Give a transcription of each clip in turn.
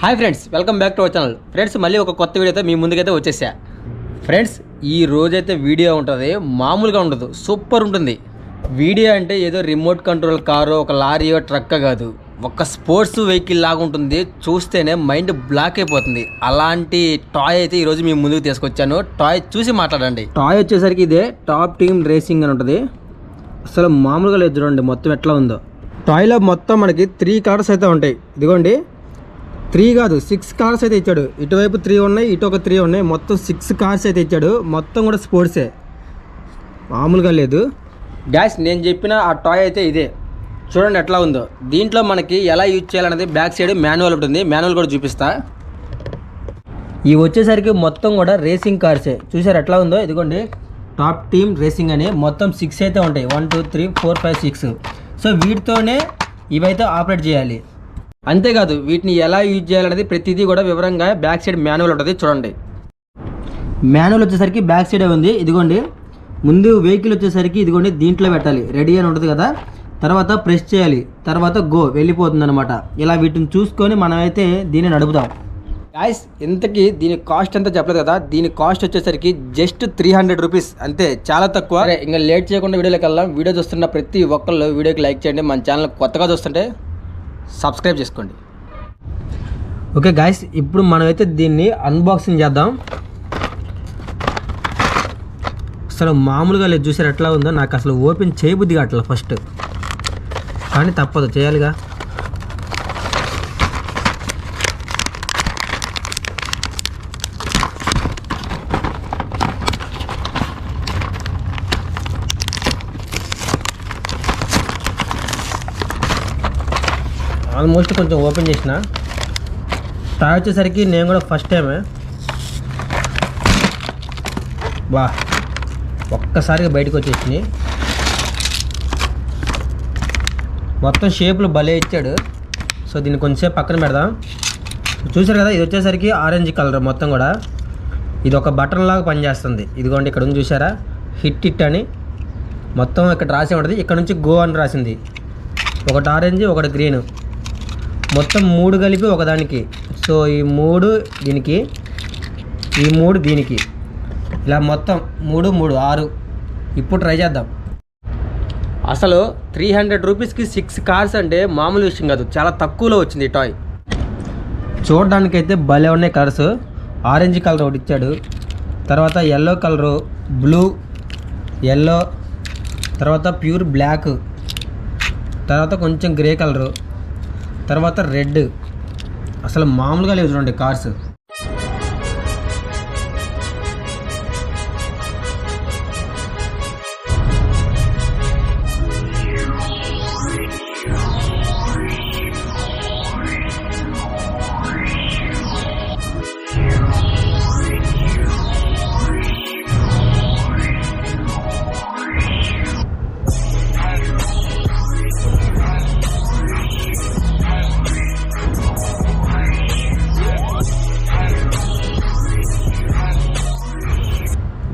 Hi friends, welcome back to our channel. Friends, మళ్ళీ ఒక కొత్త వీడియోతో మీ ముందుకైతే వచ్చేసా. ఫ్రెండ్స్, ఈ రోజైతే వీడియో ఉంటుంది, మామూలుగా ఉండదు, సూపర్ ఉంటుంది. వీడియో అంటే ఏదో రిమోట్ కంట్రోల్ కారు, ఒక లారీయో, ట్రక్ కాదు, ఒక స్పోర్ట్స్ వెహికల్ లాగా ఉంటుంది. చూస్తేనే మైండ్ బ్లాక్ అయిపోతుంది. అలాంటి టాయ్ అయితే ఈరోజు మీ ముందుకు తీసుకొచ్చాను. టాయ్ చూసి మాట్లాడండి. టాయ్ వచ్చేసరికి ఇదే టాప్ టీమ్ రేసింగ్ అని ఉంటుంది. అసలు మామూలుగా లేదు, చూడండి మొత్తం ఎట్లా ఉందో. టాయ్లో మొత్తం మనకి 3 కార్స్ అయితే ఉంటాయి. ఇదిగోండి, 3 కాదు 6 కార్స్ అయితే ఇచ్చాడు. ఇటువైపు 3 ఉన్నాయి, ఇటు ఒక 3 ఉన్నాయి, మొత్తం 6 కార్స్ అయితే ఇచ్చాడు. మొత్తం కూడా స్పోర్ట్సే, మామూలుగా లేదు. గ్యాస్ నేను చెప్పిన ఆ టాయ్ అయితే ఇదే. చూడండి ఎట్లా ఉందో. దీంట్లో మనకి ఎలా యూజ్ చేయాలనేది బ్యాక్ సైడ్ మాన్యువల్ ఉంటుంది. మాన్యువల్ కూడా చూపిస్తా. ఇవి వచ్చేసరికి మొత్తం కూడా రేసింగ్ కార్సే. చూసారు ఎట్లా ఉందో. ఇదిగోండి, టాప్ టీమ్ రేసింగ్ అని మొత్తం 6 అయితే ఉంటాయి. 1 2 3 4 5 6. సో వీటితోనే ఇవైతే ఆపరేట్ చేయాలి. అంతేకాదు, వీటిని ఎలా యూజ్ చేయాలనేది ప్రతిదీ కూడా వివరంగా బ్యాక్ సైడ్ మాన్యువల్ ఉంటుంది. చూడండి, మాన్యువల్ వచ్చేసరికి బ్యాక్ సైడే ఉంది. ఇదిగోండి, ముందు వెహికల్ వచ్చేసరికి ఇదిగోండి దీంట్లో పెట్టాలి, రెడీ అని ఉంటుంది కదా. తర్వాత ప్రెస్ చేయాలి, తర్వాత గో వెళ్ళిపోతుంది అనమాట. ఇలా వీటిని చూసుకొని మనమైతే దీన్ని నడుపుతాం. గాయ్స్, ఇంతకీ దీని కాస్ట్ అంతా చెప్పలేదు కదా. దీని కాస్ట్ వచ్చేసరికి జస్ట్ 300 రూపీస్ అంతే, చాలా తక్కువ. ఇంకా లేట్ చేయకుండా వీడియోలోకి వెళ్దాం. వీడియో చూస్తున్న ప్రతి ఒక్కళ్ళు వీడియోకి లైక్ చేయండి. మన ఛానల్ కొత్తగా చూస్తుంటే సబ్స్క్రైబ్ చేసుకోండి. ఓకే గాయ్స్, ఇప్పుడు మనమైతే దీన్ని అన్బాక్సింగ్ చేద్దాం. అసలు మామూలుగా లేదు. చూసారు ఎట్లా ఉందో. నాకు అసలు ఓపెన్ చేయబుద్ది కావట్లేదు ఫస్ట్, కానీ తప్పదు, చేయాలిగా. ఆల్మోస్ట్ కొంచెం ఓపెన్ చేసిన. టాయ్ వచ్చేసరికి నేను కూడా ఫస్ట్ టైమే. వా, ఒక్కసారిగా బయటకు వచ్చేసినాయి. మొత్తం షేపులు భలే ఇచ్చాడు. సో దీన్ని కొంచెంసేపు పక్కన పెడదాం. చూసారు కదా, ఇది వచ్చేసరికి ఆరెంజ్ కలర్ మొత్తం కూడా. ఇది ఒక బటన్ లాగా పనిచేస్తుంది. ఇదిగోండి, ఇక్కడ ఉంది చూసారా, హిట్ అని మొత్తం ఇక్కడ రాసి ఉంటుంది. ఇక్కడ నుంచి గో అని రాసింది. ఒకటి ఆరెంజ్, ఒకటి గ్రీన్, మొత్తం 3 కలిపి ఒకదానికి. సో ఈ 3 దీనికి, ఈ 3 దీనికి, ఇలా మొత్తం 3 3 6. ఇప్పుడు ట్రై చేద్దాం. అసలు 300 రూపీస్కి 6 కార్స్ అంటే మామూలు విషయం కాదు. చాలా తక్కువలో వచ్చింది ఈ టాయ్. చూడడానికైతే భలే ఉన్నాయి కలర్స్. ఆరెంజ్ కలర్ ఒకటి ఇచ్చాడు, తర్వాత ఎల్లో కలరు, బ్లూ, ఎల్లో, తర్వాత ప్యూర్ బ్లాక్, తర్వాత కొంచెం గ్రే కలరు, తర్వాత రెడ్. అసలు మామూలుగా లేవు చూడండి కార్స్.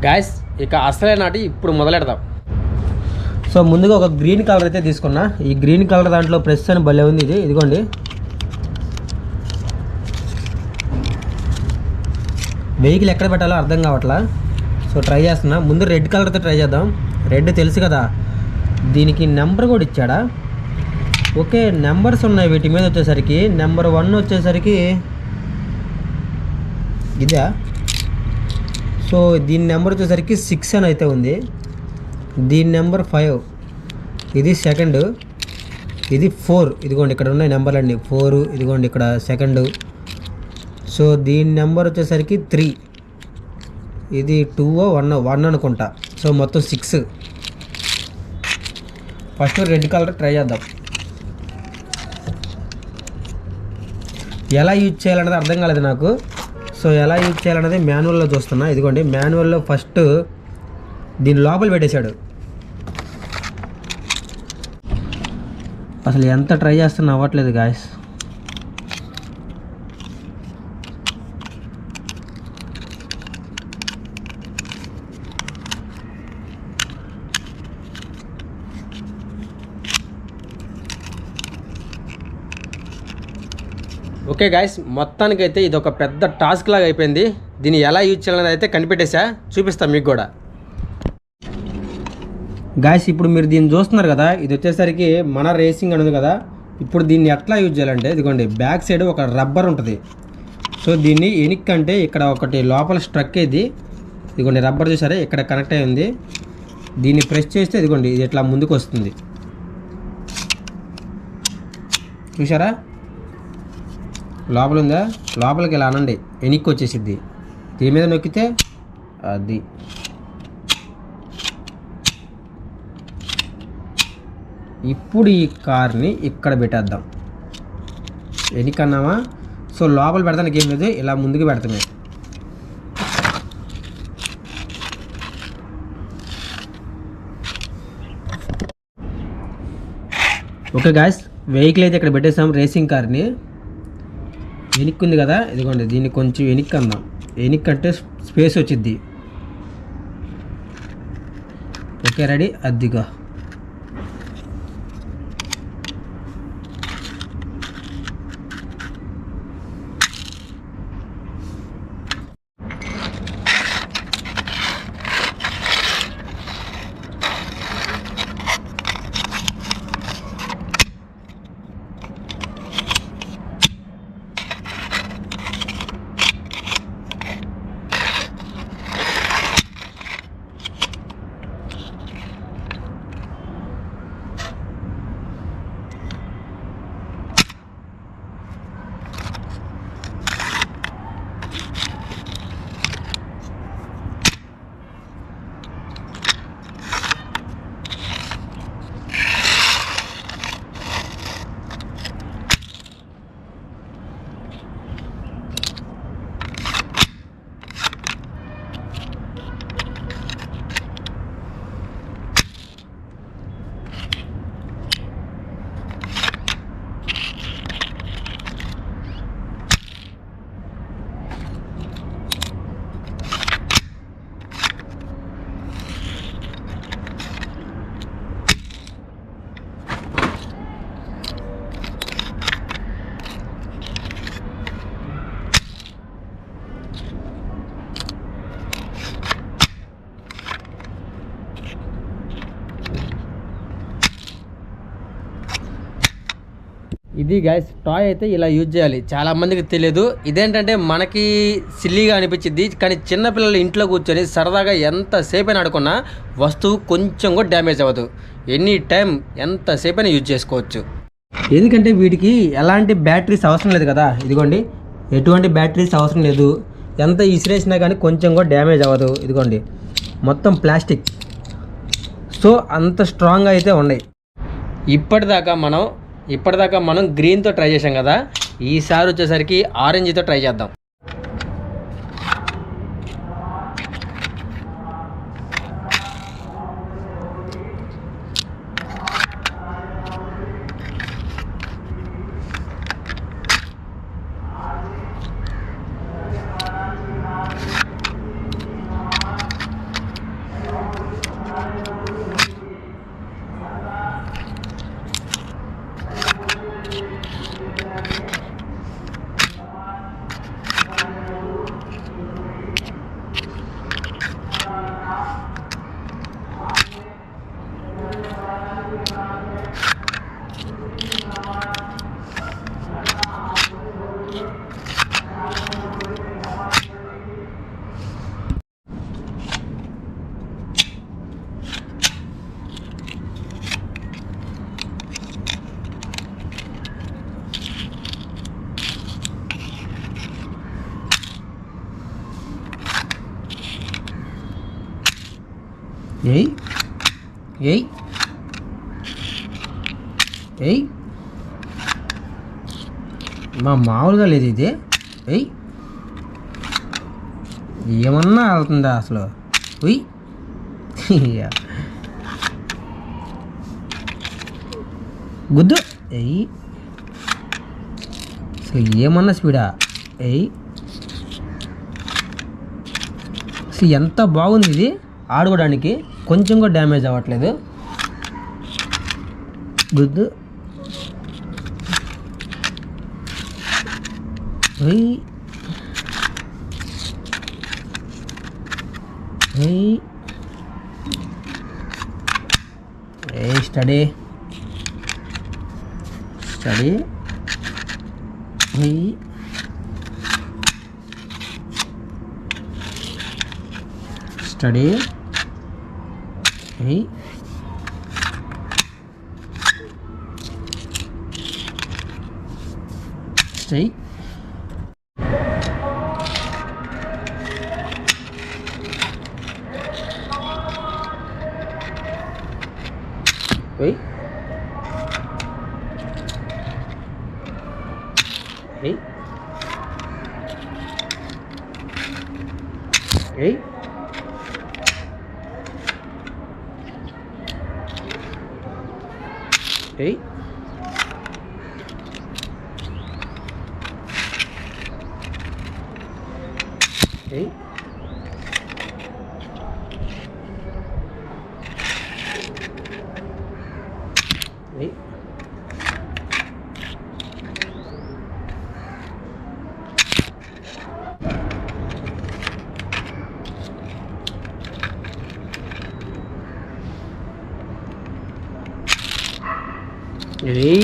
గాయస్, ఇక అసలే నాటి ఇప్పుడు మొదలెడదాం. సో ముందుగా ఒక గ్రీన్ కలర్ అయితే తీసుకున్నా. ఈ గ్రీన్ కలర్ దాంట్లో ప్రెస్ అని భలే ఉంది. ఇదిగోండి, వెహికల్ ఎక్కడ పెట్టాలో అర్థం కావట్లా. సో ట్రై చేస్తున్నా. ముందు రెడ్ కలర్తో ట్రై చేద్దాం. రెడ్ తెలుసు కదా. దీనికి నెంబర్ కూడా ఇచ్చాడా? ఓకే, నెంబర్స్ ఉన్నాయి వీటి మీద. వచ్చేసరికి నెంబర్ 1 వచ్చేసరికి ఇదా. సో దీని నెంబర్ వచ్చేసరికి 6 అని అయితే ఉంది. దీని నెంబర్ 5, ఇది సెకండ్, ఇది 4. ఇదిగోండి ఇక్కడ ఉన్నాయి నెంబర్లు అన్నీ 4. ఇదిగోండి ఇక్కడ సెకండ్. సో దీని నెంబర్ వచ్చేసరికి 3, ఇది 2 1 అనుకుంటా. సో మొత్తం 6. ఫస్ట్ రెడ్ కలర్ ట్రై చేద్దాం. ఎలా యూజ్ చేయాలనేది అర్థం కాలేదు నాకు. సో ఎలా యూజ్ చేయాలనేది మాన్యువల్లో చూస్తున్నా. ఇదిగోండి, మాన్యువల్లో ఫస్ట్ దీని లోపల పెట్టేశాడు. అసలు ఎంత ట్రై చేస్తున్నా అవ్వట్లేదు గాయస్. ఓకే గాయస్, మొత్తానికైతే ఇది ఒక పెద్ద టాస్క్ లాగా అయిపోయింది. దీన్ని ఎలా యూజ్ చేయాలని అయితే కనిపెట్టేసా, చూపిస్తాను మీకు కూడా. గాయస్ ఇప్పుడు మీరు దీన్ని చూస్తున్నారు కదా, ఇది వచ్చేసరికి మన రేసింగ్ అనేది కదా. ఇప్పుడు దీన్ని ఎట్లా యూజ్ చేయాలంటే ఇదిగోండి, బ్యాక్ సైడ్ ఒక రబ్బర్ ఉంటుంది. సో దీన్ని ఎనిక్ అంటే ఇక్కడ ఒకటి లోపల స్ట్రక్ అయ్యింది. ఇదిగోండి రబ్బర్ చూసారా, ఇక్కడ కనెక్ట్ అయ్యి ఉంది. దీన్ని ప్రెస్ చేస్తే ఇదిగోండి ఇది ఇట్లా ముందుకు వస్తుంది. చూసారా, లోపల ఉందా, లోపలికి ఇలా అనండి, ఎనిక్కి వచ్చేసిద్ది. దీని మీద నొక్కితే అది. ఇప్పుడు ఈ కార్ని ఇక్కడ పెట్టేద్దాం. ఎనికన్నామా, సో లోపల పెడతానికి ఏం లేదు, ఇలా ముందుకు పెడతామే. ఓకే గాయస్, వెహికల్ అయితే ఇక్కడ పెట్టేసాం. రేసింగ్ కార్ని ఎనిక్ ఉంది కదా, ఇదిగోండి దీన్ని కొంచెం ఎనిక్ అందాం. ఎనిక్ అంటే స్పేస్ వచ్చిద్ది. ఓకే రెడీ, అద్దిగా. ఇది గైస్ టాయ్ అయితే ఇలా యూజ్ చేయాలి. చాలామందికి తెలియదు. ఇదేంటంటే మనకి సిల్లీగా అనిపించింది, కానీ చిన్నపిల్లలు ఇంట్లో కూర్చొని సరదాగా ఎంతసేపు అయినా ఆడుకున్నా వస్తువు కొంచెం కూడా డ్యామేజ్ అవ్వదు. ఎనీ టైం ఎంతసేపు అయినా యూజ్ చేసుకోవచ్చు. ఎందుకంటే వీటికి ఎలాంటి బ్యాటరీస్ అవసరం లేదు కదా. ఇదిగోండి ఎటువంటి బ్యాటరీస్ అవసరం లేదు. ఎంత ఇసిరేసినా కానీ కొంచెం కూడా డ్యామేజ్ అవ్వదు. ఇదిగోండి మొత్తం ప్లాస్టిక్, సో అంత స్ట్రాంగ్ అయితే ఉన్నాయి. ఇప్పటిదాకా మనం గ్రీన్తో ట్రై చేసాం కదా, ఈసారి వచ్చేసరికి ఆరెంజ్తో ట్రై చేద్దాం. ఏయ్ ఏయ్ ఏయ్ మామూలుగా లేదు ఇది. ఏయ్ ఏమన్నా వెళ్తుందా అసలు? ఉయ్ గుద్దు. ఎయ్ అసలు ఏమన్నా స్పీడా? ఎయ్ అసలు ఎంత బాగుంది ఇది ఆడుకోవడానికి, కొంచెం కూడా డ్యామేజ్ అవ్వట్లేదు. గుద్దు Hey. Hey. Hey, steady. Steady. Hey. Steady. Hey. Stay. Wait. Hey. Hey. Hey. Hey. Hey. Hey.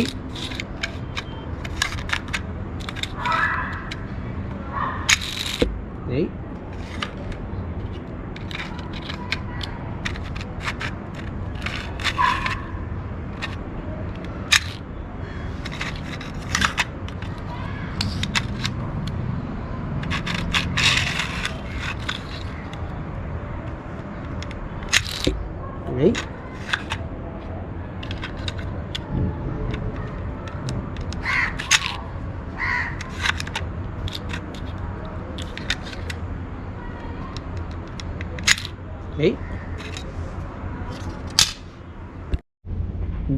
Hey. Hey. Hey.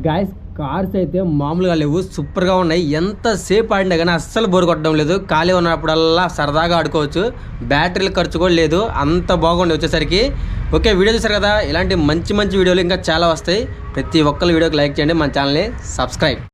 Guys cars అయితే మామూలుగా లేవు, సూపర్గా ఉన్నాయి. ఎంతసేపు ఆడినా కానీ అస్సలు బోర్ కొట్టడం లేదు. ఖాళీ ఉన్నప్పుడల్లా సరదాగా ఆడుకోవచ్చు. బ్యాటరీల ఖర్చు కూడా లేదు. అంత బాగుంది వచ్చేసరికి. ఓకే, వీడియో చూసారు కదా, ఇలాంటి మంచి మంచి వీడియోలు ఇంకా చాలా వస్తాయి. ప్రతి ఒక్కరు వీడియోకి లైక్ చేయండి, మన ఛానల్ని సబ్స్క్రైబ్.